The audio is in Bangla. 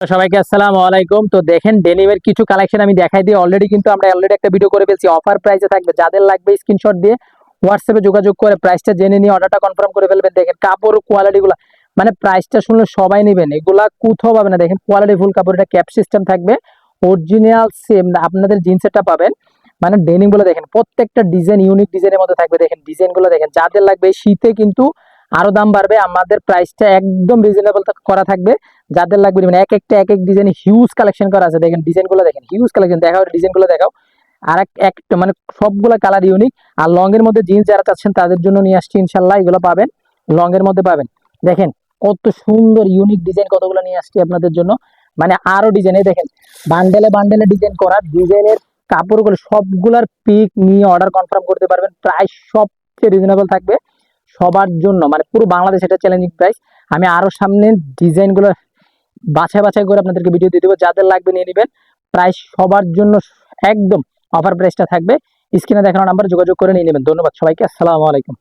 সবাইকে আসসালামু আলাইকুম। তো দেখেন ডেনিমের কিছু কালেকশন আমি দেখাই দিই। আমরা অলরেডি একটা ভিডিও করে ফেলছি, অফার প্রাইসে থাকবে। যাদের লাগবে স্ক্রিনশট দিয়ে হোয়াটসঅ্যাপে যোগাযোগ করে প্রাইসটা জেনে নিয়ে অর্ডারটা কনফার্ম করে ফেলবেন। দেখেন কাপড় কোয়ালিটি গুলো, মানে প্রাইসটা শুনলে সবাই নেবেন, এগুলা কোথাও পাবে না। দেখেন কোয়ালিটি ফুল কাপড়, এটা ক্যাপ সিস্টেম থাকবে, অরিজিনাল সেম আপনাদের জিন্সেরটা পাবেন। মানে ডেনিম গুলো দেখেন প্রত্যেকটা ডিজাইন ইউনিক ডিজাইনের মধ্যে থাকবে। দেখেন ডিজাইন গুলো দেখেন, যাদের লাগবে এই শীতে কিন্তু আরো দাম বাড়বে, আমাদের প্রাইসটা একদম রিজনেবল করা থাকবে। যাদের লাগবে মানে এক একটা এক এক ডিজাইন হিউজ কালেকশন করা আছে। দেখেন ডিজাইন গুলো দেখেন, হিউজ কালেকশন। দেখাও ডিজাইন গুলো দেখাও। আর একটা মানে সবগুলো কালার ইউনিক। আর লং এর মধ্যে জিন্স যারা চাচ্ছেন তাদের জন্য নিয়ে আসছি ইনশাল্লাহ, এগুলো পাবেন, লং এর মধ্যে পাবেন। দেখেন কত সুন্দর ইউনিক ডিজাইন কতগুলো নিয়ে আসছি আপনাদের জন্য। মানে আরো ডিজাইন, এই দেখেন বান্ডেলে বান্ডেলে ডিজাইন করা, ডিজাইনের কাপড়গুলো সবগুলার পিক নিয়ে অর্ডার কনফার্ম করতে পারবেন। প্রাইস সবচেয়ে রিজনেবল থাকবে সবার জন্য, মানে পুরো বাংলাদেশ এটা চ্যালেঞ্জিং প্রাইস। আমি আরো সামনে ডিজাইন গুলো বাছাই বাছাই করে আপনাদেরকে ভিডিও দিয়ে দেবো, যাদের লাগবে নিয়ে নেবেন। প্রাইস সবার জন্য একদম অফার প্রাইসটা থাকবে। স্ক্রিনে দেখানো নাম্বার যোগাযোগ করে নিয়ে নেবেন। ধন্যবাদ সবাইকে, আসসালামু আলাইকুম।